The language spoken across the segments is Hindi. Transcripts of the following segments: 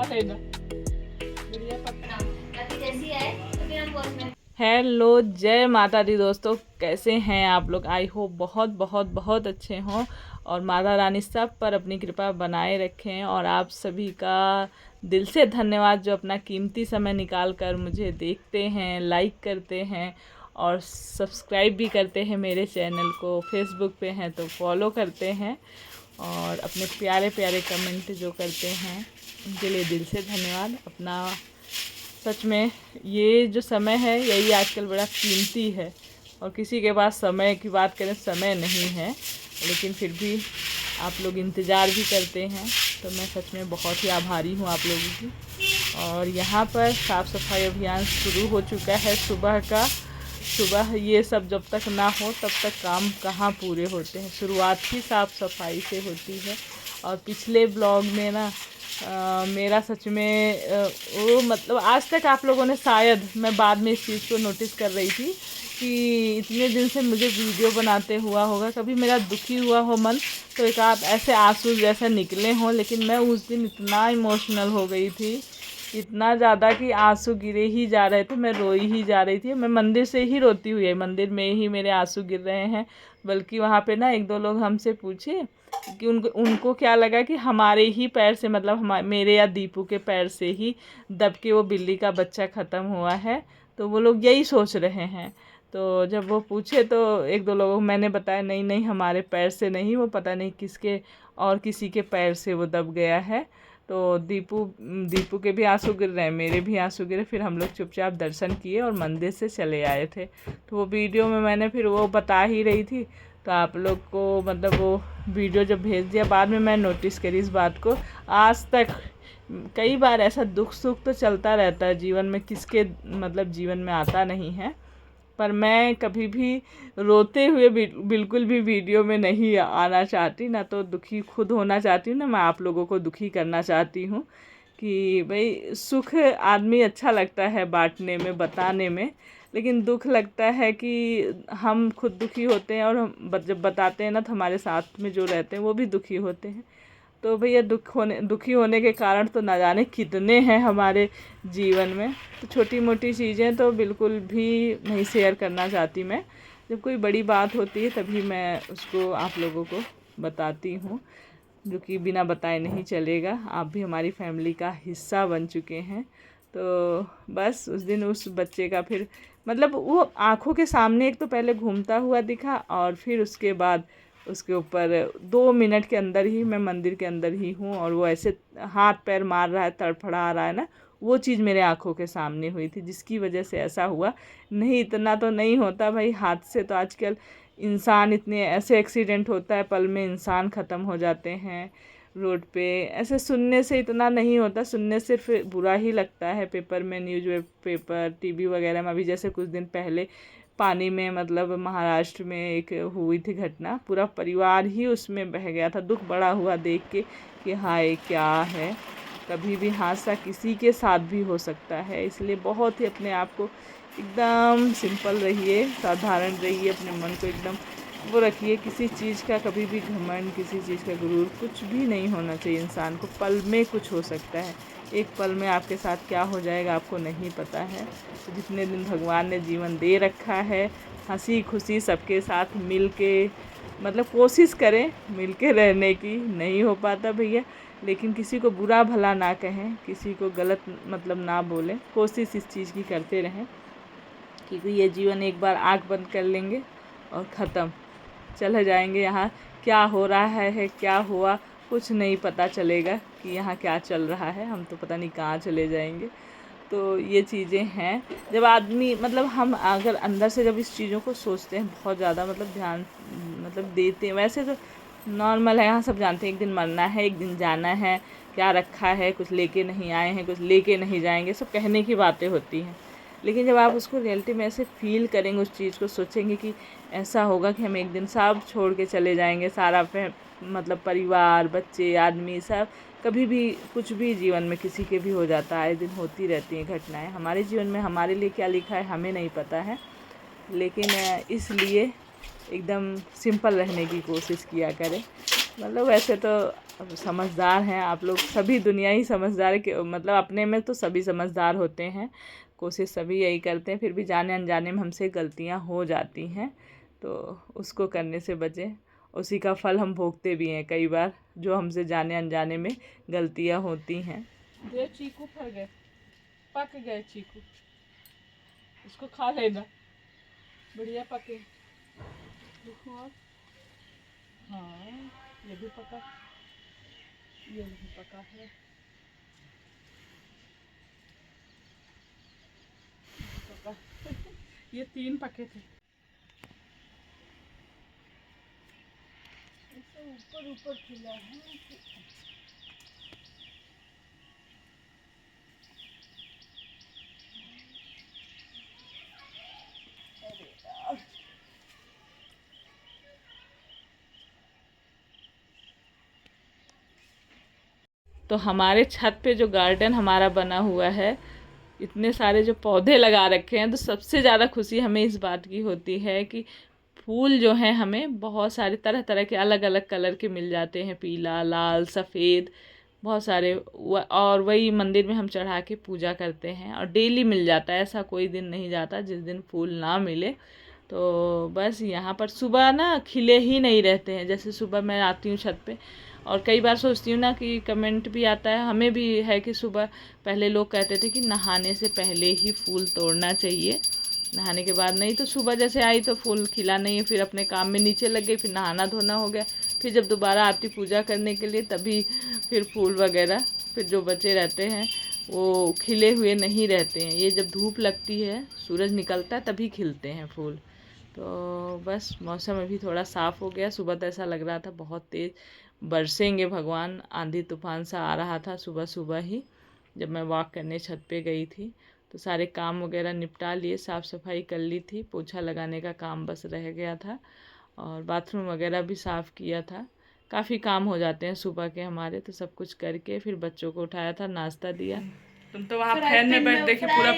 लेना गुड़िया पकड़ा जैसी है तो फिर हम हेलो, जय माता दी दोस्तों। कैसे हैं आप लोग? आई होप बहुत बहुत बहुत अच्छे हों और माता रानी सब पर अपनी कृपा बनाए रखें। और आप सभी का दिल से धन्यवाद जो अपना कीमती समय निकाल कर मुझे देखते हैं, लाइक करते हैं और सब्सक्राइब भी करते हैं मेरे चैनल को। फेसबुक पे हैं तो फॉलो करते हैं और अपने प्यारे प्यारे कमेंट जो करते हैं उनके लिए दिल से धन्यवाद। अपना सच में ये जो समय है यही आजकल बड़ा कीमती है और किसी के पास समय की बात करें समय नहीं है, लेकिन फिर भी आप लोग इंतज़ार भी करते हैं तो मैं सच में बहुत ही आभारी हूँ आप लोगों की। और यहाँ पर साफ़ सफाई अभियान शुरू हो चुका है सुबह का। सुबह ये सब जब तक ना हो तब तक काम कहाँ पूरे होते हैं। शुरुआत ही साफ़ सफाई से होती है। और पिछले ब्लॉग में ना मेरा सच में वो मतलब आज तक आप लोगों ने शायद, मैं बाद में इस चीज़ को नोटिस कर रही थी कि इतने दिन से मुझे वीडियो बनाते हुआ होगा, कभी मेरा दुखी हुआ हो मन तो एक आध ऐसे आंसू जैसे निकले हों, लेकिन मैं उस दिन इतना इमोशनल हो गई थी, इतना ज़्यादा कि आंसू गिरे ही जा रहे थे, मैं रोई ही जा रही थी। मैं मंदिर से ही रोती हुई है, मंदिर में ही मेरे आंसू गिर रहे हैं। बल्कि वहाँ पे ना एक दो लोग हमसे पूछे कि उनको क्या लगा कि हमारे ही पैर से, मतलब मेरे या दीपू के पैर से ही दब के वो बिल्ली का बच्चा ख़त्म हुआ है, तो वो लोग यही सोच रहे हैं। तो जब वो पूछे तो एक दो लोगों को मैंने बताया नहीं नहीं हमारे पैर से नहीं, वो पता नहीं किसके और किसी के पैर से वो दब गया है। तो दीपू के भी आंसू गिर रहे हैं, मेरे भी आंसू गिरे। फिर हम लोग चुपचाप दर्शन किए और मंदिर से चले आए थे। तो वो वीडियो में मैंने फिर वो बता ही रही थी, तो आप लोग को मतलब वो वीडियो जब भेज दिया बाद में मैं नोटिस करी इस बात को। आज तक कई बार ऐसा दुख सुख तो चलता रहता है जीवन में, किसके मतलब जीवन में आता नहीं है, पर मैं कभी भी रोते हुए बिल्कुल भी वीडियो में नहीं आना चाहती। ना तो दुखी खुद होना चाहती हूँ, ना मैं आप लोगों को दुखी करना चाहती हूँ। कि भाई सुख आदमी अच्छा लगता है बांटने में, बताने में, लेकिन दुख लगता है कि हम खुद दुखी होते हैं और हम जब बताते हैं ना तो हमारे साथ में जो रहते हैं वो भी दुखी होते हैं। तो भैया दुखी होने के कारण तो ना जाने कितने हैं हमारे जीवन में। तो छोटी मोटी चीज़ें तो बिल्कुल भी नहीं शेयर करना चाहती मैं। जब कोई बड़ी बात होती है तभी मैं उसको आप लोगों को बताती हूँ, जो कि बिना बताए नहीं चलेगा। आप भी हमारी फैमिली का हिस्सा बन चुके हैं। तो बस उस दिन उस बच्चे का फिर मतलब वो आँखों के सामने एक तो पहले घूमता हुआ दिखा और फिर उसके बाद उसके ऊपर 2 मिनट के अंदर ही मैं मंदिर के अंदर ही हूँ और वो ऐसे हाथ पैर मार रहा है, तड़फड़ा रहा है ना, वो चीज़ मेरे आँखों के सामने हुई थी, जिसकी वजह से ऐसा हुआ। नहीं इतना तो नहीं होता भाई, हाथ से तो आजकल इंसान इतने ऐसे एक्सीडेंट होता है, पल में इंसान ख़त्म हो जाते हैं रोड पे। ऐसे सुनने से इतना नहीं होता, सुनने से फिर बुरा ही लगता है। पेपर में न्यूज़ पेपर टीवी वगैरह में अभी जैसे कुछ दिन पहले पानी में मतलब महाराष्ट्र में एक हुई थी घटना, पूरा परिवार ही उसमें बह गया था। दुख बड़ा हुआ देख के कि हाय क्या है, कभी भी हादसा किसी के साथ भी हो सकता है। इसलिए बहुत ही अपने आप को एकदम सिंपल रहिए, साधारण रहिए, अपने मन को एकदम वो रखिए। किसी चीज़ का कभी भी घमंड, किसी चीज़ का गुरूर कुछ भी नहीं होना चाहिए इंसान को। पल में कुछ हो सकता है, एक पल में आपके साथ क्या हो जाएगा आपको नहीं पता है। तो जितने दिन भगवान ने जीवन दे रखा है, हंसी खुशी सबके साथ मिल के मतलब कोशिश करें मिल के रहने की। नहीं हो पाता भैया, लेकिन किसी को बुरा भला ना कहें, किसी को गलत मतलब ना बोलें, कोशिश इस चीज़ की करते रहें। क्योंकि ये जीवन एक बार आँख बंद कर लेंगे और ख़त्म, चले जाएंगे। यहाँ क्या हो रहा है क्या हुआ कुछ नहीं पता चलेगा कि यहाँ क्या चल रहा है, हम तो पता नहीं कहाँ चले जाएंगे। तो ये चीज़ें हैं, जब आदमी मतलब हम अगर अंदर से जब इस चीज़ों को सोचते हैं बहुत ज़्यादा मतलब ध्यान मतलब देते हैं। वैसे तो नॉर्मल है, यहाँ सब जानते हैं एक दिन मरना है, एक दिन जाना है, क्या रखा है, कुछ लेके नहीं आए हैं, कुछ लेके नहीं जाएंगे, सब कहने की बातें होती हैं। लेकिन जब आप उसको रियलिटी में ऐसे फील करेंगे, उस चीज़ को सोचेंगे कि ऐसा होगा कि हम एक दिन सब छोड़ के चले जाएंगे, सारा मतलब परिवार, बच्चे, आदमी सब, कभी भी कुछ भी जीवन में किसी के भी हो जाता है, आए दिन होती रहती हैं घटनाएं। हमारे जीवन में हमारे लिए क्या लिखा है हमें नहीं पता है, लेकिन इसलिए एकदम सिंपल रहने की कोशिश किया करें। मतलब वैसे तो अब समझदार हैं आप लोग, सभी दुनिया ही समझदार है कि मतलब अपने में तो सभी समझदार होते हैं, कोशिश सभी यही करते हैं, फिर भी जाने अनजाने में हमसे गलतियां हो जाती हैं, तो उसको करने से बचें। उसी का फल हम भोगते भी हैं कई बार, जो हमसे जाने अनजाने में गलतियां होती हैं। दे चीकू फल गए, पक गए चीकू, इसको खा लेना, बढ़िया पके। हाँ ये भी पका, ये नहीं पका है, पका। ये 3 पके थे। ऊपर ऊपर खिला है। तो हमारे छत पे जो गार्डन हमारा बना हुआ है, इतने सारे जो पौधे लगा रखे हैं, तो सबसे ज़्यादा खुशी हमें इस बात की होती है कि फूल जो हैं हमें बहुत सारे तरह तरह के अलग अलग कलर के मिल जाते हैं, पीला, लाल, सफ़ेद, बहुत सारे। और वही मंदिर में हम चढ़ा के पूजा करते हैं, और डेली मिल जाता है, ऐसा कोई दिन नहीं जाता जिस दिन फूल ना मिले। तो बस यहाँ पर सुबह ना खिले ही नहीं रहते हैं, जैसे सुबह मैं आती हूँ छत पे, और कई बार सोचती हूँ ना कि कमेंट भी आता है, हमें भी है कि सुबह पहले लोग कहते थे कि नहाने से पहले ही फूल तोड़ना चाहिए, नहाने के बाद नहीं। तो सुबह जैसे आई तो फूल खिला नहीं है, फिर अपने काम में नीचे लग गई, फिर नहाना धोना हो गया, फिर जब दोबारा आती पूजा करने के लिए तभी फिर फूल वगैरह फिर जो बचे रहते हैं वो खिले हुए नहीं रहते हैं। ये जब धूप लगती है, सूरज निकलता है, तभी खिलते हैं फूल। तो बस मौसम अभी थोड़ा साफ़ हो गया, सुबह तो ऐसा लग रहा था बहुत तेज़ बरसेंगे भगवान, आंधी तूफान सा आ रहा था सुबह सुबह ही, जब मैं वॉक करने छत पे गई थी। तो सारे काम वगैरह निपटा लिए, साफ़ सफाई कर ली थी, पोछा लगाने का काम बस रह गया था, और बाथरूम वगैरह भी साफ़ किया था। काफ़ी काम हो जाते हैं सुबह के हमारे, तो सब कुछ करके फिर बच्चों को उठाया था, नाश्ता दिया। तुम तो वहाँ फैन में बैठ देखे पूरा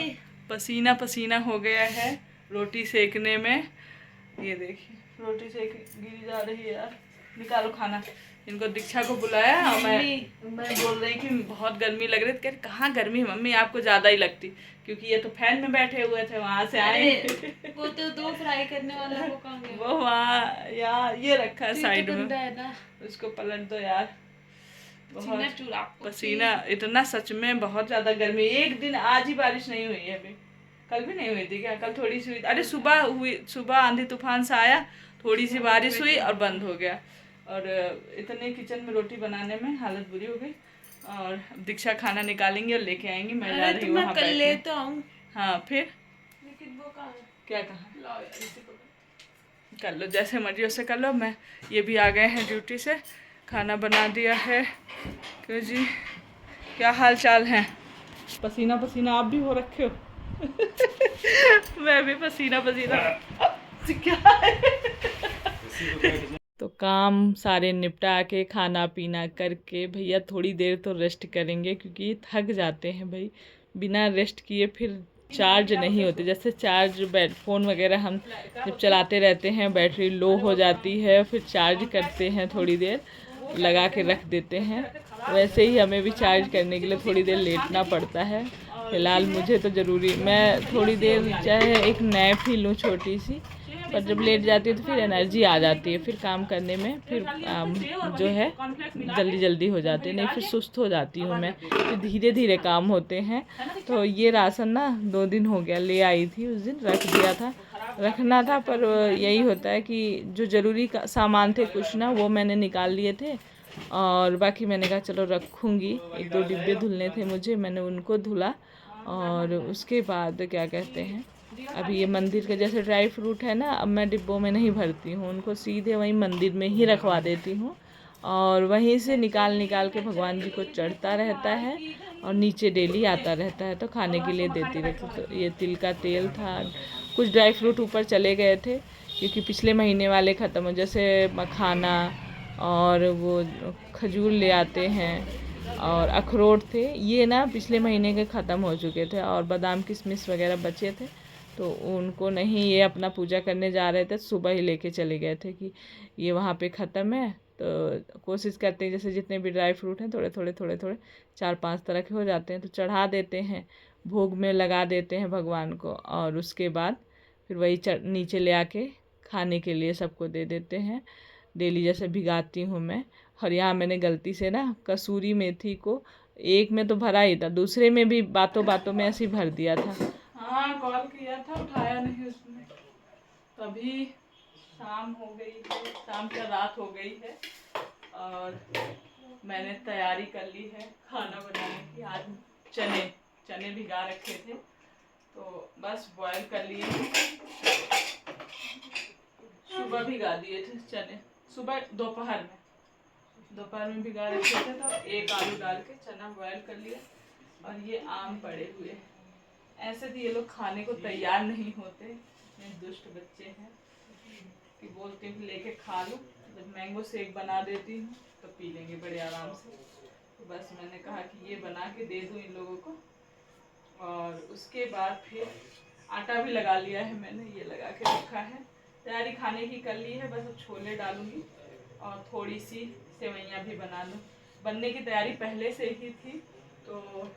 पसीना पसीना हो गया है रोटी सेकने में। ये देखिए रोटी सेक गिरी जा रही है यार, निकालो खाना। इनको दीक्षा को बुलाया और मैं बोल रही कि बहुत गर्मी लग रही थी। कहाँ गर्मी मम्मी, आपको ज़्यादा ही लगती, क्योंकि ये तो फैन में बैठे हुए थे, वहाँ से आए। वो तो 2 फ्राई करने वाला वो कहाँ गया? वो वहाँ यार ये रखा है साइड में, ना। उसको पलट दो यार। बहुत पसीना इतना, सच में बहुत ज़्यादा गर्मी। एक दिन आज ही बारिश नहीं हुई है अभी, कल भी नहीं हुई थी क्या? कल थोड़ी सी हुई, अरे सुबह हुई, सुबह आंधी तूफान से आया, थोड़ी सी बारिश हुई और बंद हो गया। और इतने किचन में रोटी बनाने में हालत बुरी हो गई। और दीक्षा खाना निकालेंगे और लेके आएंगी, मैं जा रही हूँ वहाँ कल ले तो आऊँ। हाँ फिर लेकिन वो कहाँ है? क्या कहा, कर लो जैसे मर्जी वैसे कर लो। मैं ये भी आ गए हैं ड्यूटी से, खाना बना दिया है। क्यों जी, क्या हाल चाल है? पसीना पसीना आप भी हो रखे हो? मैं भी पसीना पसीना। क्या है? तो काम सारे निपटा के खाना पीना करके भैया थोड़ी देर तो रेस्ट करेंगे, क्योंकि थक जाते हैं भाई, बिना रेस्ट किए फिर चार्ज नहीं होते। जैसे चार्ज फ़ोन वगैरह हम जब चलाते रहते हैं, बैटरी लो हो जाती है, फिर चार्ज करते हैं, थोड़ी देर लगा के रख देते हैं, वैसे ही हमें भी चार्ज करने के लिए थोड़ी देर लेटना पड़ता है। फ़िलहाल मुझे तो ज़रूरी, मैं थोड़ी देर चाहे एक नैप ही लूँ छोटी सी, पर जब लेट जाती है तो फिर एनर्जी आ जाती है, फिर काम करने में फिर जो है जल्दी जल्दी हो जाते हैं, नहीं फिर सुस्त हो जाती हूँ मैं, फिर धीरे धीरे काम होते हैं। तो ये राशन ना 2 दिन हो गया, ले आई थी उस दिन, रख दिया था, रखना था, पर यही होता है कि जो ज़रूरी सामान थे कुछ ना, वो मैंने निकाल लिए थे, और बाकी मैंने कहा चलो रखूँगी। 1-2 डिब्बे धुलने थे मुझे, मैंने उनको धुला, और उसके बाद क्या कहते हैं, अभी ये मंदिर के जैसे ड्राई फ्रूट है ना, अब मैं डिब्बों में नहीं भरती हूँ, उनको सीधे वहीं मंदिर में ही रखवा देती हूँ, और वहीं से निकाल निकाल के भगवान जी को चढ़ता रहता है, और नीचे डेली आता रहता है, तो खाने के लिए देती रहती। तो ये तिल का तेल था, कुछ ड्राई फ्रूट ऊपर चले गए थे क्योंकि पिछले महीने वाले ख़त्म हो, जैसे मखाना और वो खजूर ले आते हैं, और अखरोट थे, ये ना पिछले महीने के ख़त्म हो चुके थे, और बादाम किशमिश वगैरह बचे थे, तो उनको नहीं, ये अपना पूजा करने जा रहे थे, सुबह ही लेके चले गए थे कि ये वहाँ पे ख़त्म है, तो कोशिश करते हैं जैसे जितने भी ड्राई फ्रूट हैं थोड़े थोड़े थोड़े थोड़े 4-5 तरह के हो जाते हैं तो चढ़ा देते हैं, भोग में लगा देते हैं भगवान को। और उसके बाद फिर वही नीचे ले आके खाने के लिए सबको दे देते हैं। डेली जैसे भिगाती हूँ मैं। और यहाँ मैंने गलती से ना कसूरी मेथी को एक में तो भरा ही था, दूसरे में भी बातों बातों में ऐसे ही भर दिया था। हाँ कॉल किया था, उठाया नहीं उसने। तभी शाम हो गई है, शाम का रात हो गई है और मैंने तैयारी कर ली है खाना बनाने की। आज चने भिगा रखे थे तो बस बॉयल कर लिए। सुबह भिगा दिए थे चने, सुबह दोपहर में भिगा रखे थे तो एक आलू डाल के चना बॉयल कर लिया। और ये आम पड़े हुए, ऐसे तो ये लोग खाने को तैयार नहीं होते, ये दुष्ट बच्चे हैं कि बोलते हैं लेके खा लो। जब मैंगो शेक बना देती हूँ तो पी लेंगे बड़े आराम से। तो बस मैंने कहा कि ये बना के दे दूँ इन लोगों को। और उसके बाद फिर आटा भी लगा लिया है मैंने, ये लगा के रखा है। तैयारी खाने की कर ली है, बस अब छोले डालूंगी और थोड़ी सी सेवइयाँ भी बना लूँ। बनने की तैयारी पहले से ही थी तो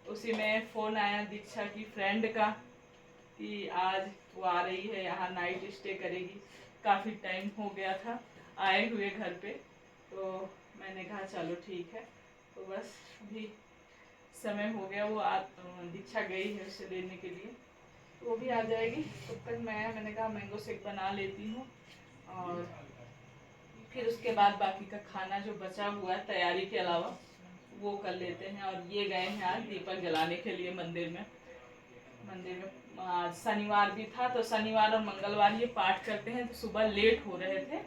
उसी में फ़ोन आया दीक्षा की फ्रेंड का कि आज वो आ रही है यहाँ, नाइट स्टे करेगी। काफ़ी टाइम हो गया था आए हुए घर पे, तो मैंने कहा चलो ठीक है। तो बस अभी समय हो गया, वो दीक्षा गई है उसे लेने के लिए, तो वो भी आ जाएगी। तब तक मैंने कहा मैंगो शेक बना लेती हूँ और फिर उसके बाद बाकी का खाना जो बचा हुआ है तैयारी के अलावा वो कर लेते हैं। और ये गए हैं आज दीपक जलाने के लिए मंदिर में। आज शनिवार भी था तो शनिवार और मंगलवार ये पाठ करते हैं, तो सुबह लेट हो रहे थे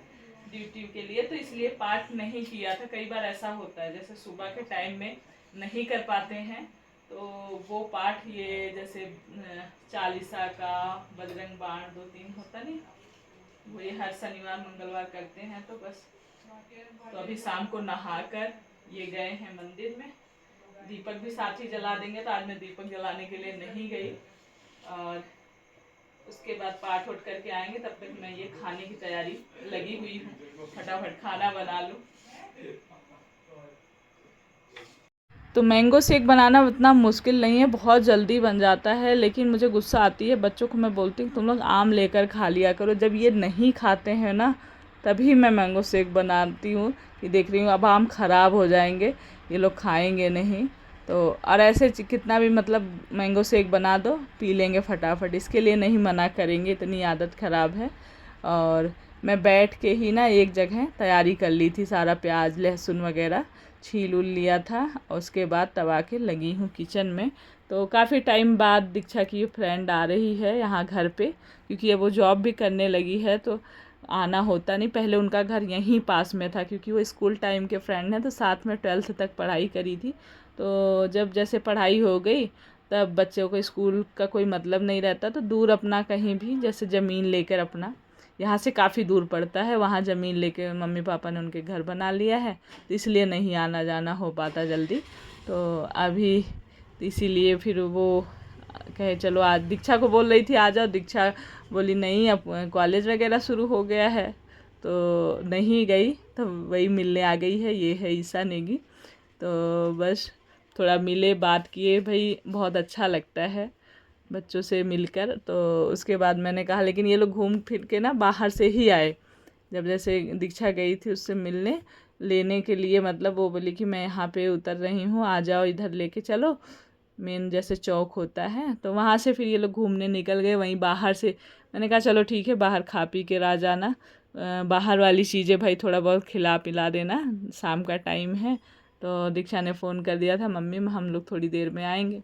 ड्यूटी के लिए तो इसलिए पाठ नहीं किया था। कई बार ऐसा होता है जैसे सुबह के टाइम में नहीं कर पाते हैं तो वो पाठ ये जैसे चालीसा का, बजरंग बाण 2-3 होता नहीं, वो ये हर शनिवार मंगलवार करते हैं। तो बस तो अभी शाम को नहाकर ये गए हैं मंदिर में। दीपक भी साथ ही जला देंगे, तो आज मैं दीपक जलाने के लिए नहीं गई। और उसके बाद पाठ उठ करके आएंगे, तब तक मैं ये खाने की तैयारी लगी हुई हूँ, फटाफट खाना बना लूँ। तो मैंगो शेक बनाना उतना मुश्किल नहीं है, बहुत जल्दी बन जाता है। लेकिन मुझे गुस्सा आती है, बच्चों को मैं बोलती हूँ तुम लोग आम लेकर खा लिया करो। जब ये नहीं खाते हैं ना तभी मैं मैंगो शेक बनाती हूँ कि देख रही हूँ अब आम ख़राब हो जाएंगे, ये लोग खाएंगे नहीं। तो और ऐसे कितना भी मतलब मैंगो शेक बना दो पी लेंगे फटाफट, इसके लिए नहीं मना करेंगे, इतनी आदत ख़राब है। और मैं बैठ के ही ना एक जगह तैयारी कर ली थी, सारा प्याज लहसुन वगैरह छील उल लिया था। और उसके बाद तवा के लगी हूँ किचन में। तो काफ़ी टाइम बाद दीक्षा की फ्रेंड आ रही है यहाँ घर पे, क्योंकि अब वो जॉब भी करने लगी है तो आना होता नहीं। पहले उनका घर यहीं पास में था, क्योंकि वो स्कूल टाइम के फ्रेंड हैं तो साथ में 12th तक पढ़ाई करी थी। तो जब जैसे पढ़ाई हो गई तब बच्चों को स्कूल का कोई मतलब नहीं रहता, तो दूर अपना कहीं भी जैसे ज़मीन लेकर, अपना यहाँ से काफ़ी दूर पड़ता है, वहाँ ज़मीन लेके मम्मी पापा ने उनके घर बना लिया है, तो इसलिए नहीं आना जाना हो पाता जल्दी। तो अभी इसीलिए फिर वो कहे चलो आज, दीक्षा को बोल रही थी आ जाओ, दीक्षा बोली नहीं अब कॉलेज वगैरह शुरू हो गया है तो नहीं गई। तो वही मिलने आ गई है, ये है ईसा नेगी। तो बस थोड़ा मिले बात किए, भाई बहुत अच्छा लगता है बच्चों से मिलकर। तो उसके बाद मैंने कहा लेकिन ये लोग घूम फिर के ना बाहर से ही आए। जब जैसे दीक्षा गई थी उससे मिलने लेने के लिए, मतलब वो बोली कि मैं यहाँ पे उतर रही हूँ आ जाओ इधर लेके चलो, मेन जैसे चौक होता है, तो वहाँ से फिर ये लोग घूमने निकल गए। वहीं बाहर से मैंने कहा चलो ठीक है बाहर खा पी के आ जाना, बाहर वाली चीज़ें भाई थोड़ा बहुत खिला पिला देना, शाम का टाइम है। तो दीक्षा ने फ़ोन कर दिया था मम्मी हम लोग थोड़ी देर में आएंगे।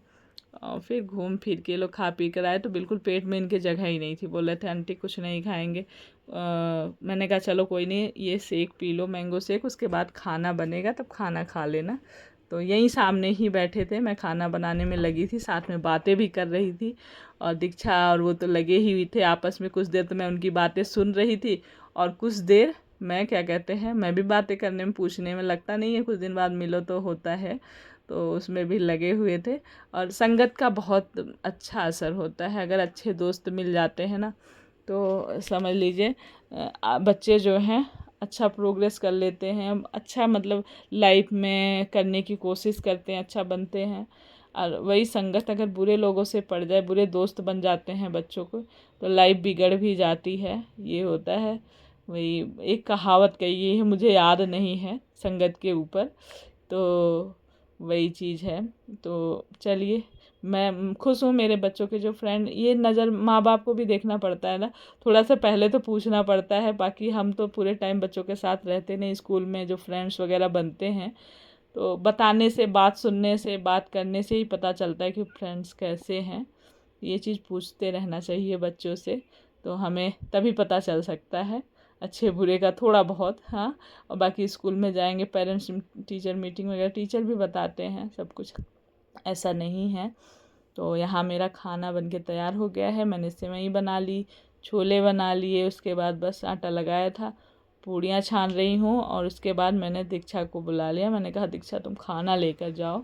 और फिर घूम फिर के लोग खा पी कर आए तो बिल्कुल पेट में इनके जगह ही नहीं थी। बोल रहे थे आंटी कुछ नहीं खाएंगे। मैंने कहा चलो कोई नहीं, ये shake P low mango shake, उसके बाद खाना बनेगा तब खाना खा लेना। तो यहीं सामने ही बैठे थे, मैं खाना बनाने में लगी थी, साथ में बातें भी कर रही थी। और दीक्षा और वो तो लगे ही हुई थे आपस में, कुछ देर तो मैं उनकी बातें सुन रही थी और कुछ देर मैं क्या कहते हैं मैं भी बातें करने में, पूछने में, लगता नहीं है कुछ दिन बाद मिलो तो होता है, तो उसमें भी लगे हुए थे। और संगत का बहुत अच्छा असर होता है, अगर अच्छे दोस्त मिल जाते हैं ना तो समझ लीजिए बच्चे जो हैं अच्छा प्रोग्रेस कर लेते हैं, अच्छा मतलब लाइफ में करने की कोशिश करते हैं, अच्छा बनते हैं। और वही संगत अगर बुरे लोगों से पड़ जाए, बुरे दोस्त बन जाते हैं बच्चों को, तो लाइफ बिगड़ भी जाती है, ये होता है। वही एक कहावत कही है, मुझे याद नहीं है संगत के ऊपर, तो वही चीज़ है। तो चलिए, मैं खुश हूँ मेरे बच्चों के जो फ्रेंड, ये नज़र माँ बाप को भी देखना पड़ता है ना, थोड़ा सा पहले तो पूछना पड़ता है, बाकी हम तो पूरे टाइम बच्चों के साथ रहते नहीं। स्कूल में जो फ्रेंड्स वगैरह बनते हैं, तो बताने से, बात सुनने से, बात करने से ही पता चलता है कि फ्रेंड्स कैसे हैं। ये चीज़ पूछते रहना चाहिए बच्चों से, तो हमें तभी पता चल सकता है अच्छे बुरे का थोड़ा बहुत। हाँ, और बाकी स्कूल में जाएंगे, पेरेंट्स टीचर मीटिंग वगैरह टीचर भी बताते हैं सब कुछ, ऐसा नहीं है। तो यहाँ मेरा खाना बनके तैयार हो गया है। मैंने सेवई बना ली, छोले बना लिए, उसके बाद बस आटा लगाया था, पूड़ियाँ छान रही हूँ। और उसके बाद मैंने दीक्षा को बुला लिया, मैंने कहा दीक्षा तुम खाना लेकर जाओ,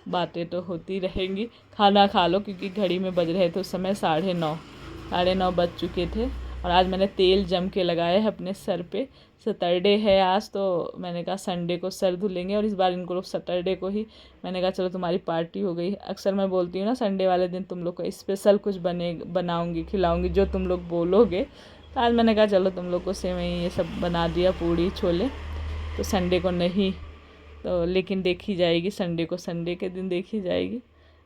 बातें तो होती रहेंगी, खाना खा लो, क्योंकि घड़ी में बज रहे थे उस समय 9:30 बज चुके थे। और आज मैंने तेल जम के लगाया है अपने सर पे, सैटरडे है आज, तो मैंने कहा संडे को सर धुलेंगे, और इस बार इनको लोग सैटरडे को ही, मैंने कहा चलो तुम्हारी पार्टी हो गई। अक्सर मैं बोलती हूँ ना संडे वाले दिन तुम लोग को स्पेशल कुछ बनाऊंगी, खिलाऊंगी, जो तुम लोग बोलोगे। तो आज मैंने कहा चलो तुम लोग को सेवई ये सब बना दिया, पूड़ी छोले, तो संडे को नहीं, तो लेकिन देखी जाएगी संडे को, संडे के दिन देखी जाएगी।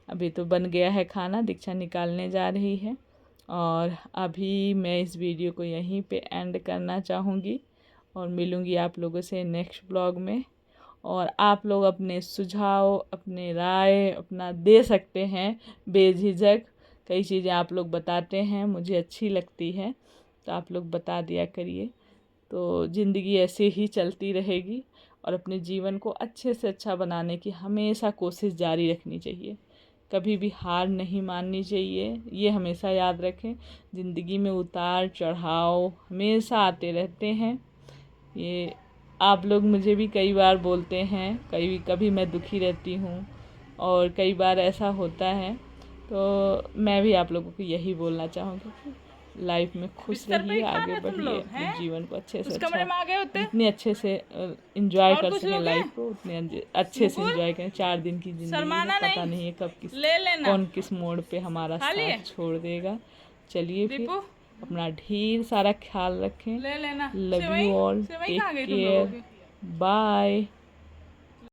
अभी तो बन गया है खाना, दीक्षा निकालने जा रही है। और अभी मैं इस वीडियो को यहीं पे एंड करना चाहूँगी, और मिलूँगी आप लोगों से नेक्स्ट ब्लॉग में। और आप लोग अपने सुझाव, अपने राय अपना दे सकते हैं बेझिझक। कई चीज़ें आप लोग बताते हैं, मुझे अच्छी लगती है, तो आप लोग बता दिया करिए। तो ज़िंदगी ऐसे ही चलती रहेगी, और अपने जीवन को अच्छे से अच्छा बनाने की हमेशा कोशिश जारी रखनी चाहिए, कभी भी हार नहीं माननी चाहिए। ये हमेशा याद रखें, ज़िंदगी में उतार चढ़ाव हमेशा आते रहते हैं। ये आप लोग मुझे भी कई बार बोलते हैं, कभी मैं दुखी रहती हूँ, और कई बार ऐसा होता है, तो मैं भी आप लोगों को यही बोलना चाहूँगी, लाइफ में खुश रहिए, आगे बढ़िए, अपने जीवन को अच्छे से अच्छा, जितने अच्छे से इंजॉय कर सकें लाइफ को, उतने अच्छे से इंजॉय करें। 4 दिन की ज़िंदगी है, पता नहीं है कब कौन किस मोड़ पे हमारा साथ छोड़ देगा। चलिए फिर, अपना ढेर सारा ख्याल रखें। Love you all, take care, bye.